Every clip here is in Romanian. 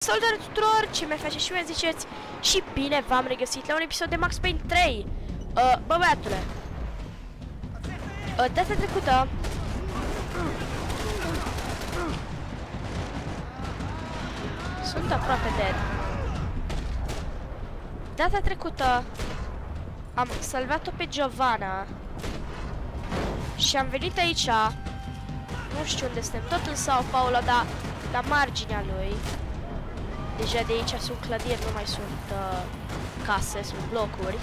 Salutare tuturor, ce mai face și mie ziceți și bine v-am regăsit la un episod de Max Payne 3. Bă băiatule, data trecută sunt aproape dead. Data trecută am salvat-o pe Giovanna și am venit aici. Nu știu unde suntem, tot în Sao Paulo, dar la marginea lui. Deja de aici sunt clădiri, nu mai sunt case, sunt blocuri.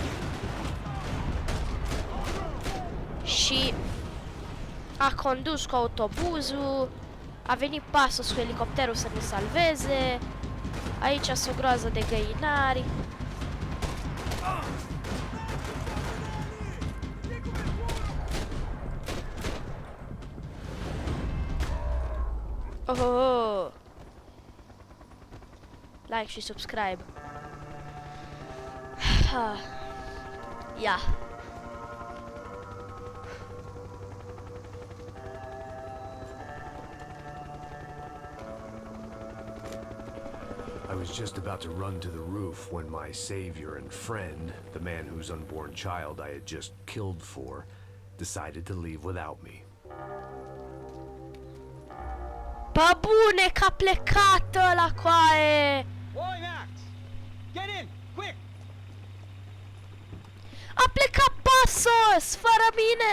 Și a condus cu autobuzul, a venit Pasos cu elicopterul să ne salveze. Aici sunt o groază de găinari. Oh. Like și subscribe. Yeah. I was just about to run to the roof when my savior and friend, the man whose unborn child I had just killed for, decided to leave without me. Bă bune, că a plecat ăla coaie! Boy, Max! Get in, quick! A plecat Pasos, fără mine!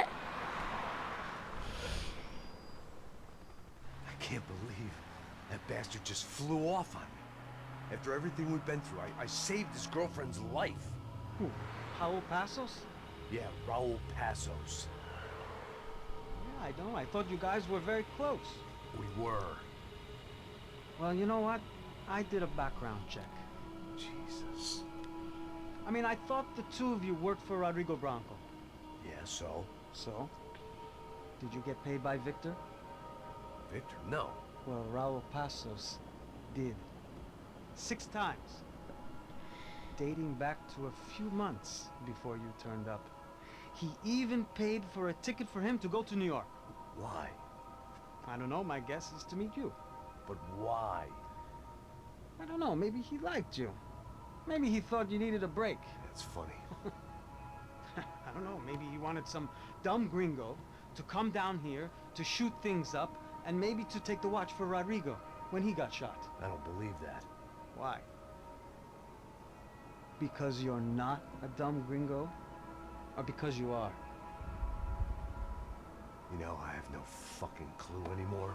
I can't believe that bastard just flew off on me. After everything we've been through, I saved his girlfriend's life. Who? Raul Pasos? Yeah, Raul Pasos. Yeah, I know. I thought you guys were very close. We were. Well, you know what? I did a background check. Jesus. I mean, I thought the two of you worked for Rodrigo Branco. Yeah, so? So? Did you get paid by Victor? Victor, no. Well, Raul Pasos did. 6 times. Dating back to a few months before you turned up. He even paid for a ticket for him to go to New York. Why? I don't know, my guess is to meet you. But why? I don't know, maybe he liked you. Maybe he thought you needed a break. That's funny. I don't know, maybe he wanted some dumb gringo to come down here to shoot things up and maybe to take the watch for Rodrigo when he got shot. I don't believe that. Why? Because you're not a dumb gringo? Or because you are? You know, I have no fucking clue anymore.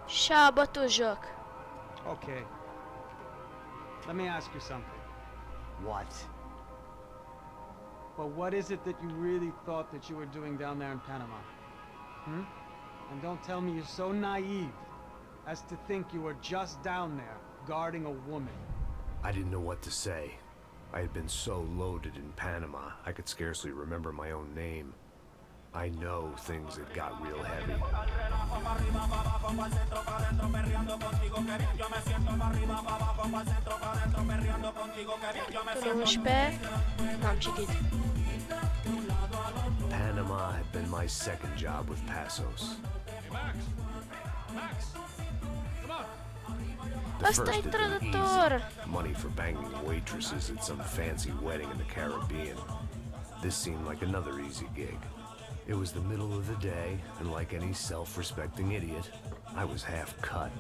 Și-a bătut joc. Okay. Let me ask you something. What? Well, what is it that you really thought that you were doing down there in Panama? Hmm? And don't tell me you're so naive as to think you were just down there guarding a woman. I didn't know what to say. I had been so loaded in Panama, I could scarcely remember my own name. I know things had got real heavy. 11. N-am citit. Panama had been my second job with Pasos. The Asta first e had been trădător! easy. Money for banging waitresses at some fancy wedding in the Caribbean. This seemed like another easy gig. It was the middle of the day, and like any self-respecting idiot, I was half cut.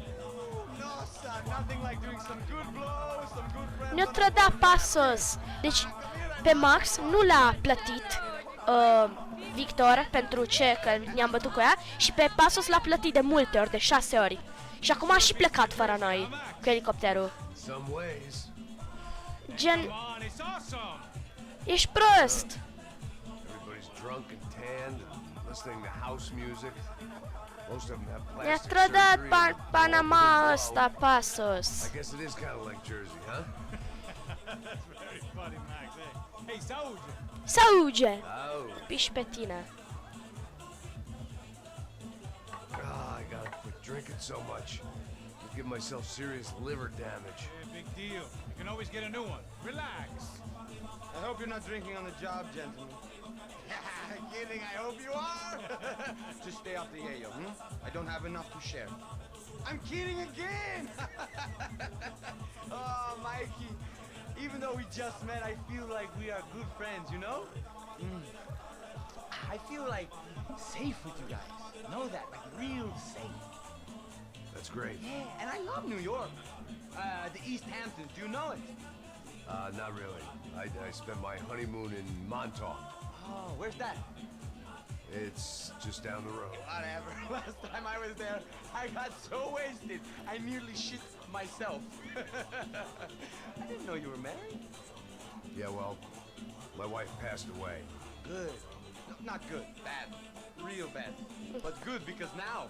Ne-a trădat Pasos. Deci, pe Max nu l-a plătit Victor pentru ce, că ne-am bătut cu ea, și pe Pasos l-a plătit de multe ori, de 6 ori. Și acum a și plecat fără noi cu elicopterul. Gen... Ești prost! Drunk and tanned and listening to house music. Most of them have Ne-a plastic trădat surgery. Panama ăsta, Pasos. I guess it is kind of like Jersey, huh? That's very funny, Max. Hey, soldier. Sauge! Oh. Piși pe tine. I gotta quit drinking so much. give myself serious liver damage. Yeah, big deal. You can always get a new one. Relax. I hope you're not drinking on the job, gentlemen. Kidding, I hope you are. Just stay off the yayo, I don't have enough to share. I'm kidding again. Oh, Mikey. Even though we just met, I feel like we are good friends, you know? I feel like safe with you guys. Know that, like real safe. That's great. Yeah, and I love New York. The East Hamptons, do you know it? Not really. I spent my honeymoon in Montauk. Oh, where's that? It's just down the road. Whatever. Last time I was there, I got so wasted, I nearly shit myself. I didn't know you were married. Yeah, well, my wife passed away. Good. No, not good. Bad. Real bad. But good because now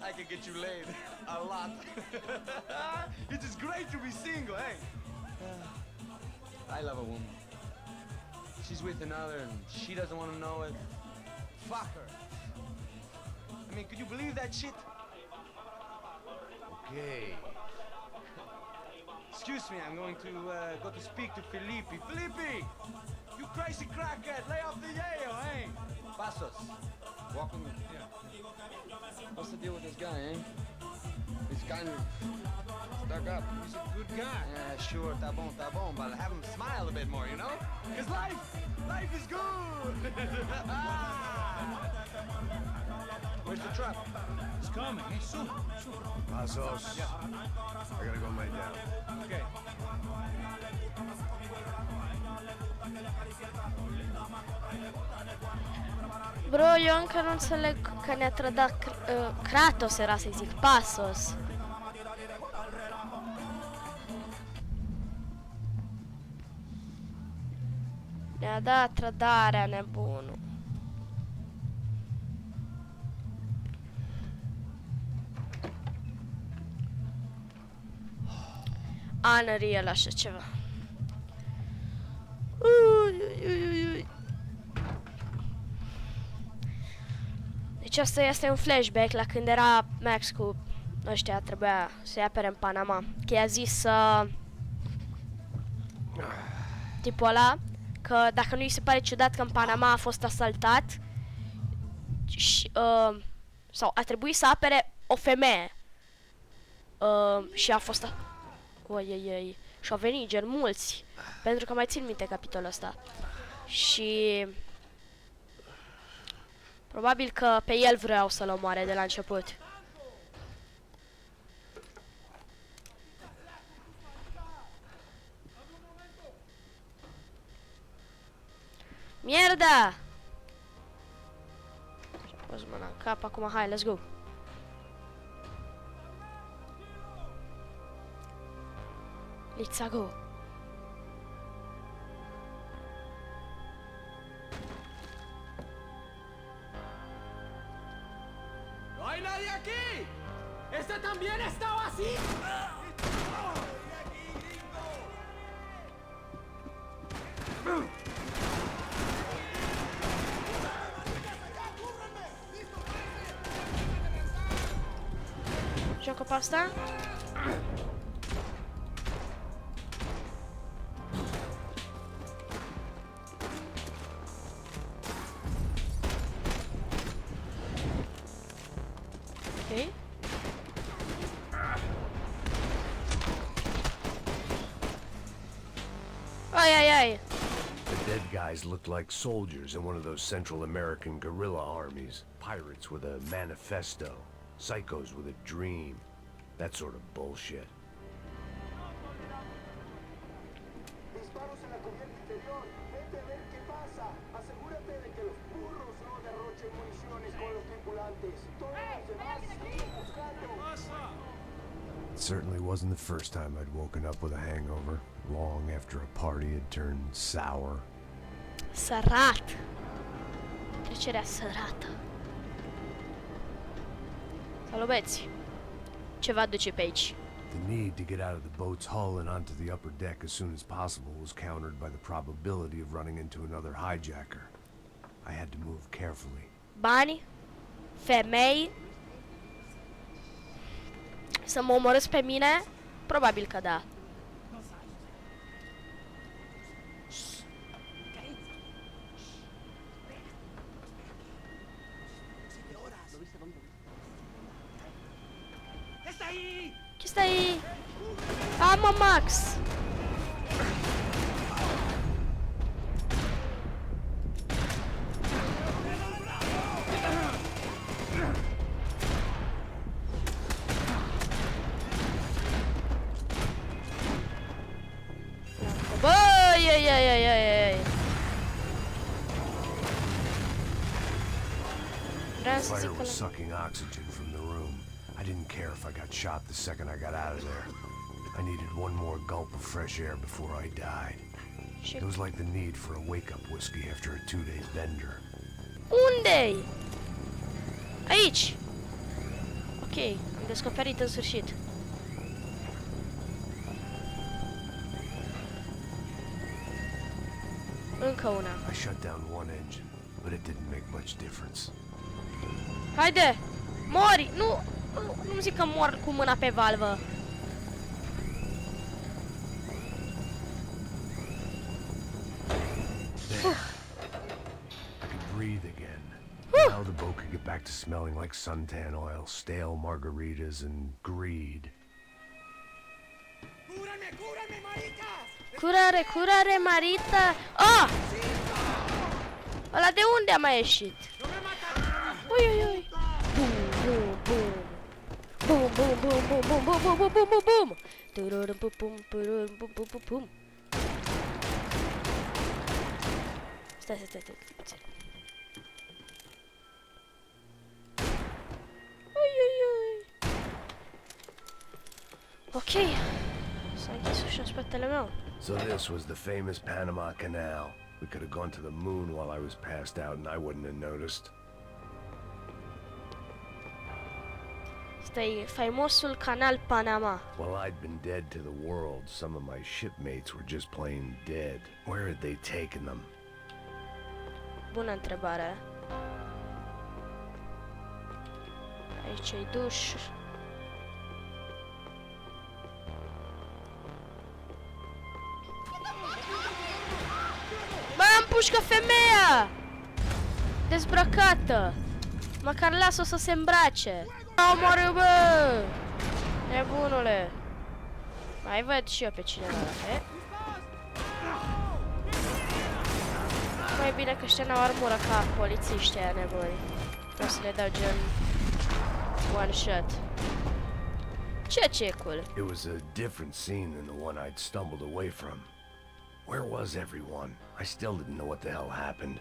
I can get you laid a lot. It is great to be single, hey? I love a woman. She's with another and she doesn't want to know it. Fuck her. I mean, could you believe that shit? Okay. Excuse me, I'm going to go to speak to Felipe. Felipe! You crazy crackhead, lay off the yayo, hey? Pasos. Walk with me. Yeah. What's the deal with this guy, eh? He's kind of stuck up. He's a good guy. Yeah, sure, tá bom, but have him smile a bit more, you know? Because life is good! Where's the truck? He's coming. Hey, soon. Pasos. I gotta go lay down. Okay. Bro, eu încă nu înțeleg că ne-a trădat Kratos, era să zic, Pasos. Ne-a dat trădarea, nebunul. Unreal, așa ceva. Deci asta este un flashback la când era Max cu ăștia, trebuia să-i apere în Panama. Că i-a zis tipul ăla că dacă nu îi se pare ciudat că în Panama a fost asaltat și, sau a trebuit să apere o femeie și a fost oi, și au venit gen mulți, pentru că mai țin minte capitolul ăsta și probabil că pe el vreau să-l omoare de la început. Mierda! Pus mâna în cap, acum hai, let's go! Let's go! ¡No hay nadie aquí! ¡Este también estaba así! Joacă pe asta? Ok. Ai. The dead guys looked like soldiers in one of those Central American guerrilla armies. Pirates with a manifesto. Psychos with a dream. That sort of bullshit. Disparos en la cubierta interior. Vete a ver qué pasa. Asegúrate de que los burros no derrochen municiones con los tripulantes. Todos los demás siguen buscando. It certainly wasn't the first time I'd woken up with a hangover, long after a party had turned sour. Sărat. Trecerea sărată. Salut, băieți. Ce vă aduce pe aici? The need to get out of the boat's hull and onto the upper deck as soon as possible was countered by the probability of running into another hijacker. I had to move carefully. Bani, femei Să mă omorâți pe mine? Probabil că da. Ce stai? Mă, Max! Băi, ai. Vreau să Fire zic că was sucking oxygen from the room. I didn't care if I got shot the second I got out of there. I needed one more gulp of fresh air before I died. Și It was like the need for a wake-up whiskey after a 2-day bender. unde-i? Aici! Ok, am descoperit în sfârșit. Încă una. I shut down one engine, but it didn't make much difference. Haide! Mori! Nu zic că mor cu mâna pe valvă. I could breathe again. Now the boat could get back to smelling like suntan oil, stale margaritas, and greed. Curare, Marita! Oh! Ăla de unde a mai ieșit? Ui. Bum, bum, bum. Bum, bum, bum, bum, bum, bum, bum, bum, bum, bum, bum. Tururum, bum, bum, tururum, bum, bum, bum, bum. Stai. Puțin. Ui. Ok. S-a închis ușa în spatele meu. So this was the famous Panama Canal. We could have gone to the moon while I was passed out and I wouldn't have noticed. Stai, faimosul canal Panama. While I'd been dead to the world, some of my shipmates were just plain dead. Where had they taken them? Bună întrebare. Aici-i duș. Bă, împușcă femeia! Dezbrăcată! Măcar lasă-o să se îmbrace! Omorâ, bă! Nebunule! Mai văd și eu pe cineva, e? Mai bine că ăștia n-au armură ca polițiștii aia nebuni. O să le dau gen one shot. Ceea ce e cool. It was a different scene than the one I'd stumbled away from. Where was everyone? I still didn't know what the hell happened.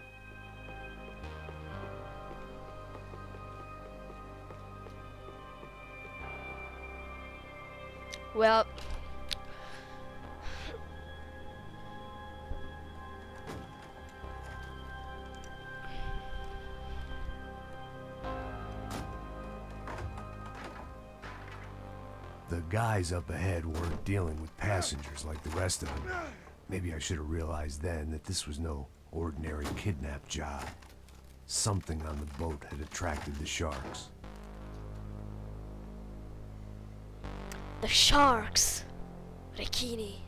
Well... The guys up ahead weren't dealing with passengers like the rest of them. Maybe I should have realized then that this was no ordinary kidnap job. Something on the boat had attracted the sharks. The sharks! Rechini.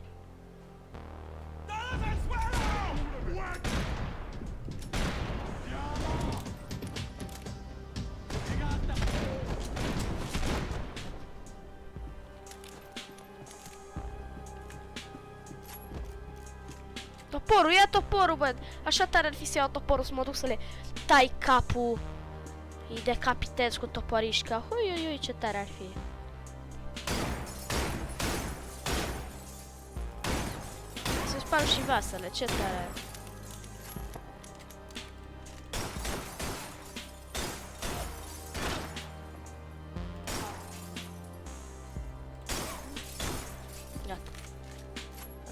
Toporul, ia toporul, bă! Așa tare ar fi să iau toporul, să mă duc să le tai capul. Îi decapitez cu toporișca. Ui, ce tare ar fi. Să spar și vasele, ce tare. Gata.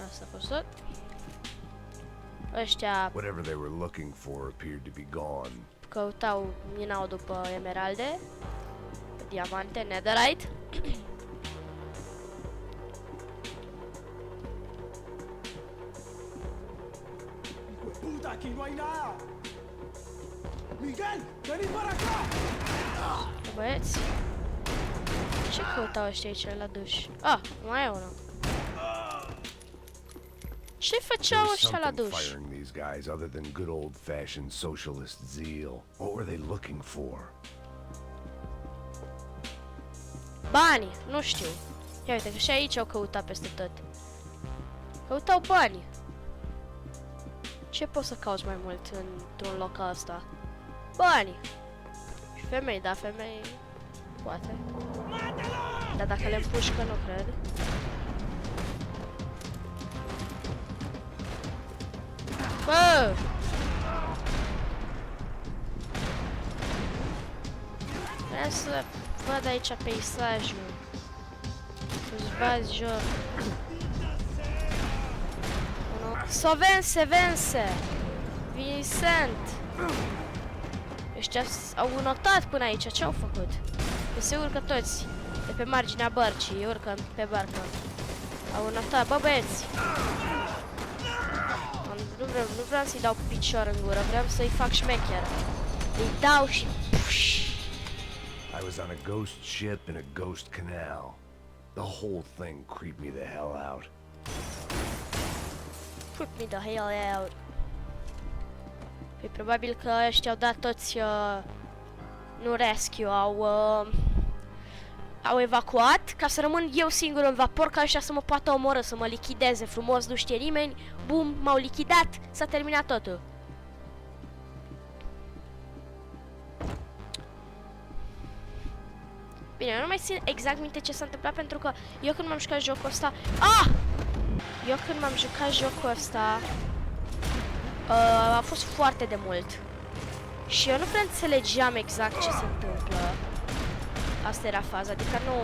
Asta a fost tot. Ăștia Whatever they were looking for appeared to be gone. căutau, minau după emeralde, diamante, netherite. ¡Puta, aquí no hay nada! ¡Miguel, vení para acá! Băieți. Ce căutau ăștia aici la duș? Ah, mai e unul. Ce There făceau was ăștia la something duș? firing these guys other than good old-fashioned socialist zeal. What were they looking for? Bani, nu știu. Ia uite că și aici au căutat peste tot. Căutau bani. Ce poți să cauți mai mult într-un loc ca ăsta? Bani. Și femei, da, femei... Poate. Dar dacă le împușcă, nu cred. Bă! Vreau să văd aici peisajul. Să-ți bazi joc. Vence! Vincent! Ăștia au notat până aici, ce au făcut? E sigur că toți de pe marginea bărcii urcă pe barcă. Au notat, bă băieți! Nu vreau să-i dau picior în gură, vreau să-i fac șmecher. Îi dau și... I was on a ghost ship in a ghost canal. The whole thing creeped me the hell out. Put me the hell out. Păi probabil că ăștia au dat toți... nu rescue, au evacuat ca să rămân eu singur în vapor, ca ăștia să mă poată omoră, să mă lichideze frumos, nu știe nimeni. Bum, m-au lichidat, s-a terminat totul. Bine, eu nu mai țin exact minte ce s-a întâmplat, pentru că eu când m-am jucat jocul ăsta... Ah! Eu când m-am jucat jocul ăsta... a fost foarte de mult. Și eu nu prea înțelegeam exact ce se întâmplă. Asta era faza, adică nu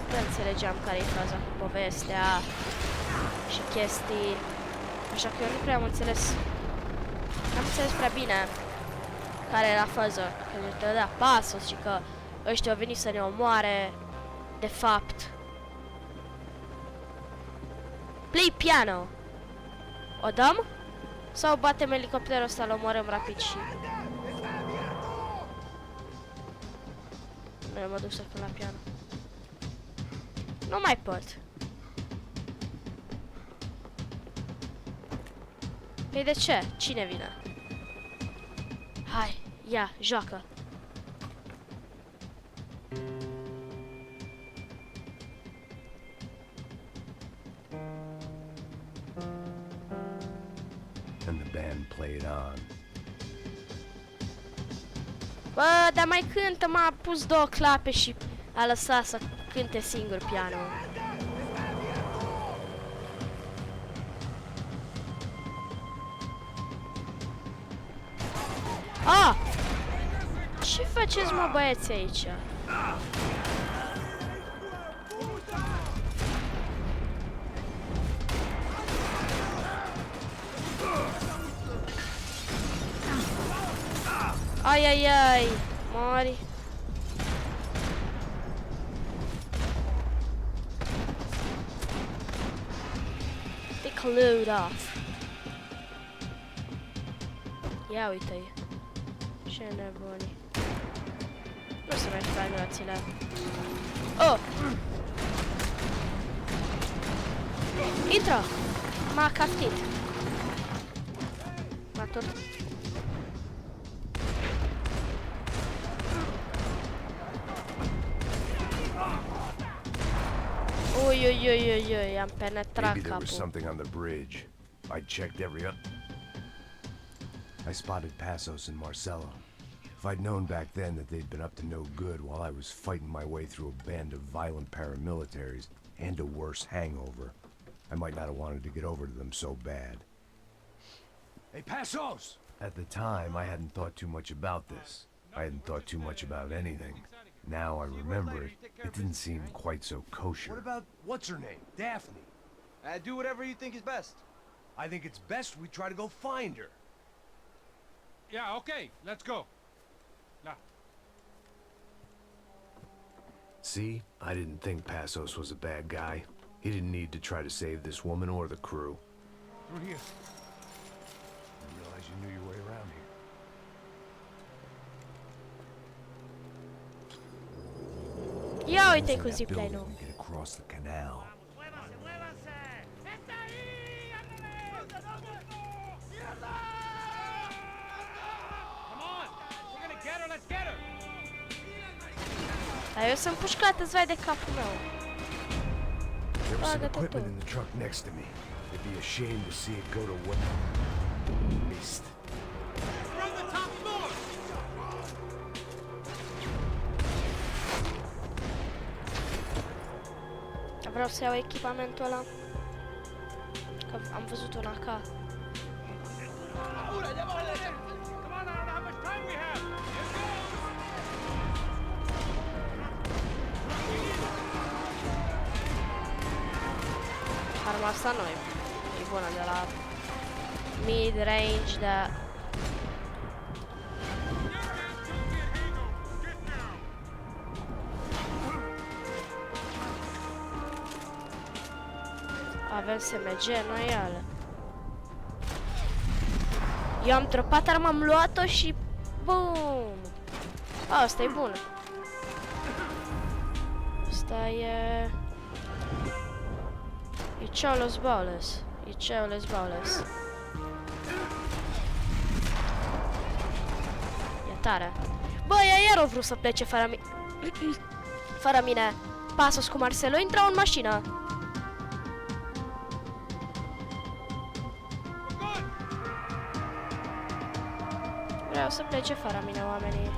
prea înțelegeam care e faza cu povestea și chestii. Așa că eu nu prea am înțeles. N-am înțeles prea bine care era faza. Că ne dădea pasul și că ăștia au venit să ne omoare. De fapt. Play piano. O dăm? Sau batem elicopterul ăsta, îl omorăm rapid și... Nu mă duc să pun la piano. Nu mai pot. Păi de ce? Cine vine? Hai, ia, joacă. And the band played on. Bă, dar mai cântă, m-a pus două clape și a lăsat să cânte singur pianul. Ah! Ce faceți, mă, băieți, aici? Ai, ai, ai! Mori! Take a load off. Ia uite-i. Ce nebuni. Nu se mai fac grațiile. Oh! Intră! M-a caftit. M-a tot... Ui, ui, ui, ui, ui, am penetrat Maybe there was capul. something on the bridge. I checked every up. I spotted Passos and Marcelo. If I'd known back then that they'd been up to no good while I was fighting my way through a band of violent paramilitaries and a worse hangover, I might not have wanted to get over to them so bad. Hey, Passos! At the time, I hadn't thought too much about this. I hadn't thought too much about anything. Now I remember it, it didn't seem quite so What kosher. about what's her name? Daphne. Do whatever you think is best. I think it's best we try to go find her. Yeah, okay, let's go. Now, See, I didn't think Passos was a bad guy. He didn't need to try to save this woman or the crew. through here. I realize you knew your way around here. Ia uite-i cu Using that zipline-ul. building to get across the canal. Come on! We're gonna get her, let's get her! Dar eu sunt pușcat, îți vai de capul meu. There was some Bagă-te equipment tu. in the truck next to me. It'd be a shame to see it go to waste. We're on the top floor! Vreau să iau echipamentul ăla. Că am văzut un AK. Come on, I don't know how much time we have! Here goes! Arma asta nu e bună de la mid-range, dar... Avem SMG, noi ale. Eu am dropat arma, am luat-o și... Bum! Asta e bună. Asta e... E Cholos Baules. E Cholos Baules. E tare. Bă, iar au vrut să plece fără mine. Fără mine. Pasos cu Marcelo intrau în mașină. Vreau să plece fără mine oamenii.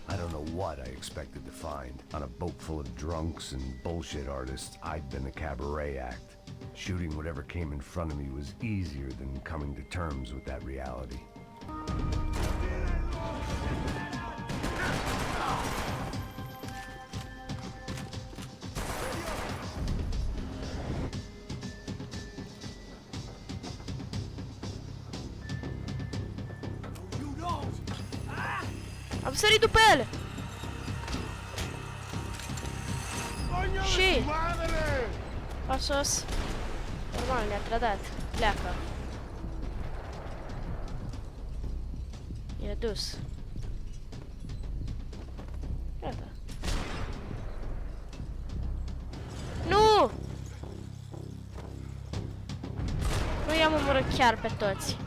I don't know what I expected to find. On a boat full of drunks and bullshit artists, I'd been a cabaret act. Shooting whatever came in front of me was easier than coming to terms with that reality. Am sărit după ele! Și... Pasos... Normal, ne-a trădat. Pleacă. E dus. Gata. Nu! Nu i-am omorât chiar pe toți.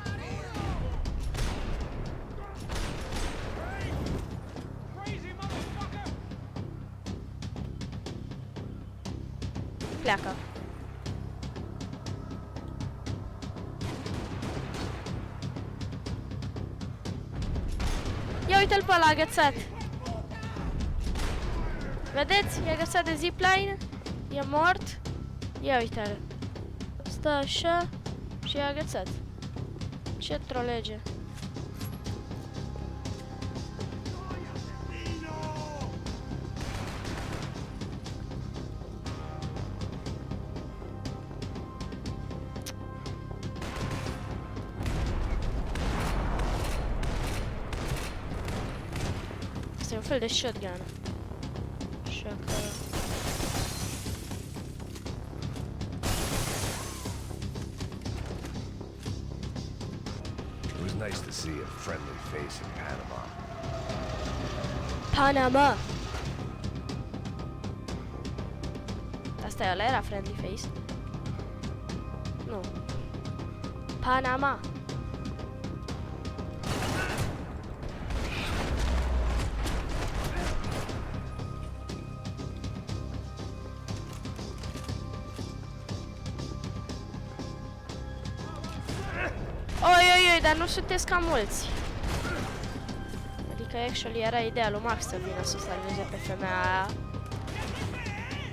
Pleacă. Ia uite-l pe ăla agățat. Vedeți? E agățat de zipline. E mort. Ia uite-l. Stă așa și e agățat. Ce trolege. Este un fel de shotgun. Așa că... It was nice to see a friendly face in Panama. Panama! Asta e ăla, era friendly face. Nu. Panama. Oi, dar nu sunteți ca mulți. Adică, actually, era ideea lui Max să vină să salveze pe femeia aia.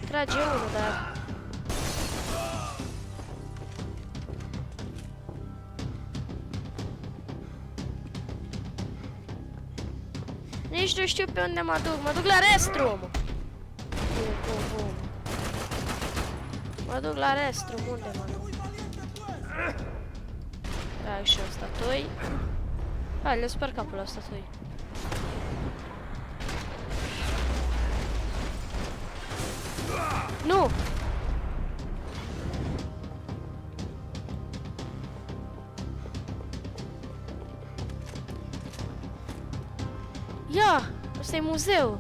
Trage unul, dar... Nici nu știu pe unde mă duc. Mă duc la restroom. Bum, bum, bum. Mă duc la restroom. Unde mă duc? Trag și o statui. Hai, le sper capul la statui. Nu! Ia Ăsta e muzeu.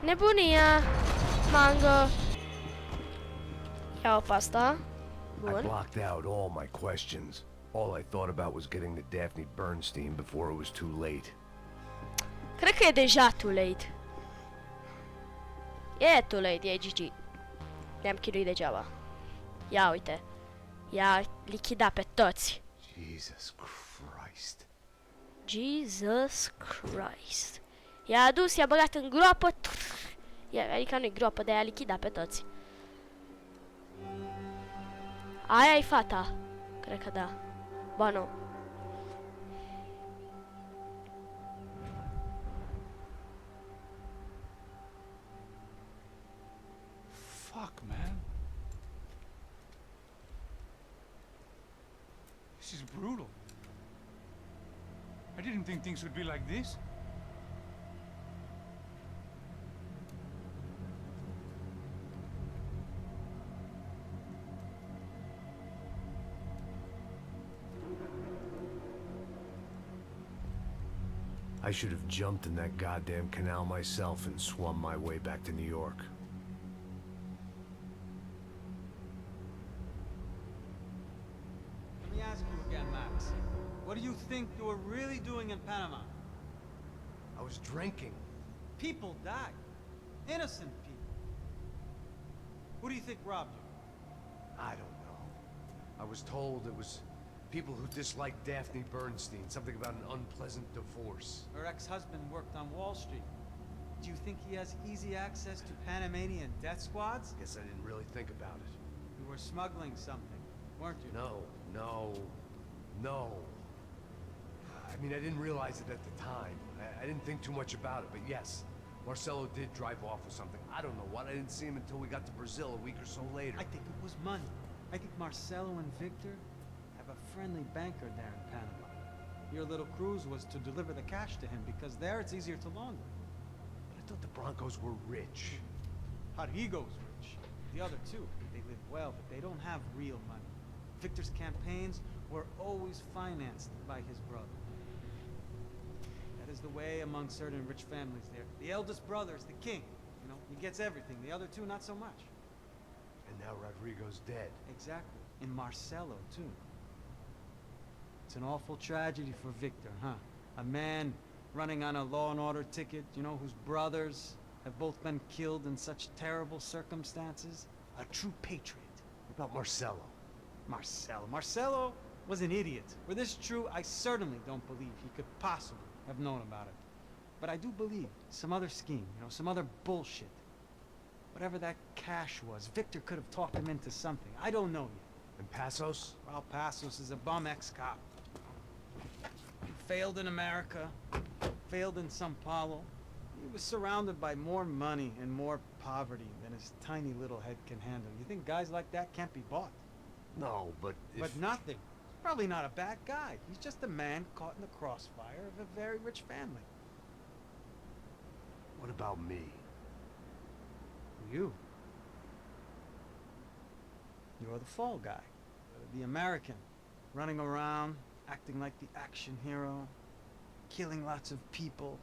Nebunia. Mango. Ia-o pe asta. I Bun. blocked out all my questions. All I thought about was getting to Daphne Bernstein before it was too late. Cred că e deja too late. E too late, e GG. Ne-am chinuit degeaba. Ia uite. I-a lichidat pe toți. Jesus Christ. Jesus Christ. I-a adus, i-a băgat în groapă. Adică nu-i groapă, de a lichidat pe toți. Aia e fata. Cred că da. Ba nu. Fuck, man. This is brutal. I didn't think things would be like this. I should have jumped in that goddamn canal myself and swum my way back to New York. Let me ask you again, Max. What do you think you were really doing in Panama? I was drinking. People died. Innocent people. Who do you think robbed you? I don't know. I was told it was people who disliked Daphne Bernstein, something about an unpleasant divorce. Her ex-husband worked on Wall Street. Do you think he has easy access to Panamanian death squads? Guess I didn't really think about it. You were smuggling something, weren't you? No. I mean, I didn't realize it at the time. I didn't think too much about it, but yes, Marcelo did drive off with something. I don't know what. I didn't see him until we got to Brazil a week or so later. I think it was money. I think Marcelo and Victor have a friendly banker there in Panama. Your little cruise was to deliver the cash to him because there it's easier to launder. But I thought the Broncos were rich. Rodrigo's rich. The other two, they live well, but they don't have real money. Victor's campaigns were always financed by his brother. That is the way among certain rich families there. The eldest brother is the king. You know, he gets everything. The other two, not so much. And now Rodrigo's dead. Exactly. And Marcelo, too. It's an awful tragedy for Victor, huh? A man running on a law and order ticket, you know, whose brothers have both been killed in such terrible circumstances. A true patriot. What about Marcelo? Marcelo was an idiot. Were this true, I certainly don't believe he could possibly have known about it. But I do believe some other scheme, you know, some other bullshit. Whatever that cash was, Victor could have talked him into something. I don't know yet. And Passos? Well, Passos is a bum ex-cop. He failed in America, failed in Sao Paulo. He was surrounded by more money and more poverty than his tiny little head can handle. You think guys like that can't be bought? No, but if... But nothing. He's probably not a bad guy. He's just a man caught in the crossfire of a very rich family. What about me? You. You're the fall guy. The American. Running around, acting like the action hero. Killing lots of people.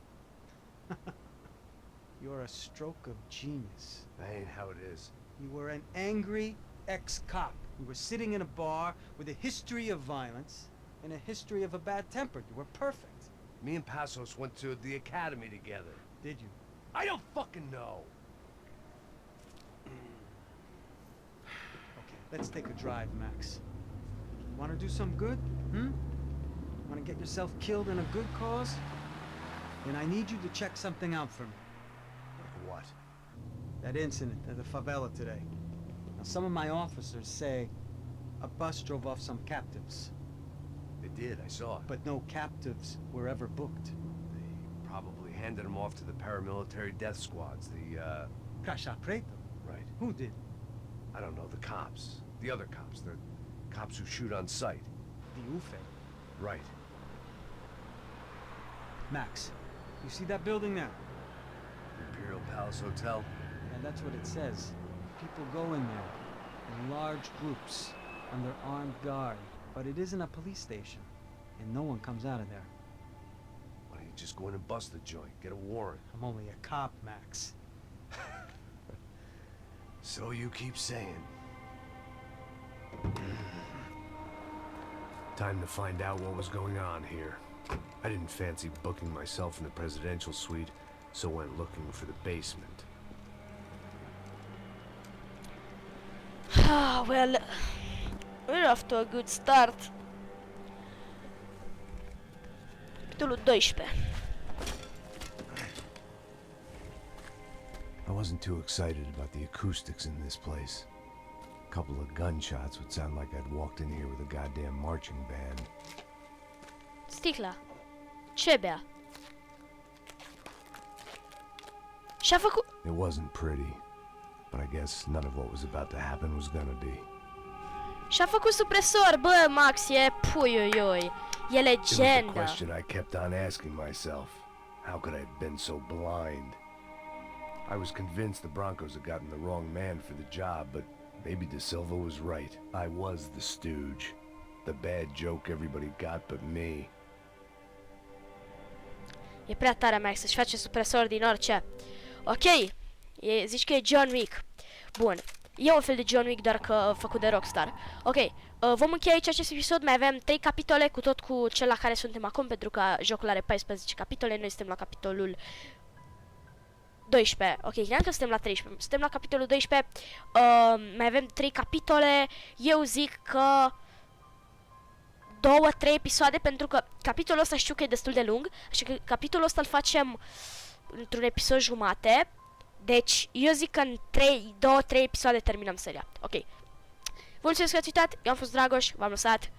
You're a stroke of genius. That ain't how it is. You were an angry ex-cop. You were sitting in a bar with a history of violence and a history of a bad temper. You were perfect. Me and Passos went to the academy together. Did you? I don't fucking know. Okay, let's take a drive, Max. Want to do some good? Want to get yourself killed in a good cause? Then I need you to check something out for me. What? That incident at the favela today. Now, some of my officers say a bus drove off some captives, They did, I saw it. but no captives were ever booked. They probably handed them off to the paramilitary death squads, the, Caixa Preto? Right. Who did? I don't know, the cops. The other cops. The cops who shoot on sight. The UFE. Right. Max, you see that building there? Imperial Palace Hotel? And that's what it says. people go in there in large groups under armed guard, but it isn't a police station, and no one comes out of there. Why don't you just go in and bust the joint? Get a warrant. I'm only a cop, Max. So you keep saying. Time to find out what was going on here. I didn't fancy booking myself in the presidential suite, so went looking for the basement. Well, we're off to a good start. Capitolul 12. I wasn't too excited about the acoustics in this place. A couple of gunshots would sound like I'd walked in here with a goddamn marching band. Sticla. Ce bea? Și-a făcut... It wasn't pretty, but I guess none of what was about to happen was gonna be. Și-a făcut supresor, bă, Max, e puiuiui. E It was the legendă. question I kept on asking myself. How could I have been so blind? I was convinced the Broncos had gotten the wrong man for the job, but maybe De Silva was right. I was the stooge. The bad joke everybody got but me. E prea tare, Max, să-și face supresor din orice. Ok, zici că e John Wick. Bun, e un fel de John Wick, doar că făcut de Rockstar. Ok, vom încheia aici acest episod, mai avem 3 capitole, cu tot cu cel la care suntem acum, pentru că jocul are 14 capitole, noi suntem la capitolul 12. Ok, credeam că suntem la 13. Suntem la capitolul 12. Mai avem 3 capitole. Eu zic că 2-3 episoade, pentru că capitolul ăsta știu că e destul de lung, așa că capitolul ăsta îl facem într-un episod jumate. Deci, eu zic că în 2-3 episoade terminăm seria. Ok. Vă mulțumesc că ați uitat, eu am fost Dragoș, v-am lăsat.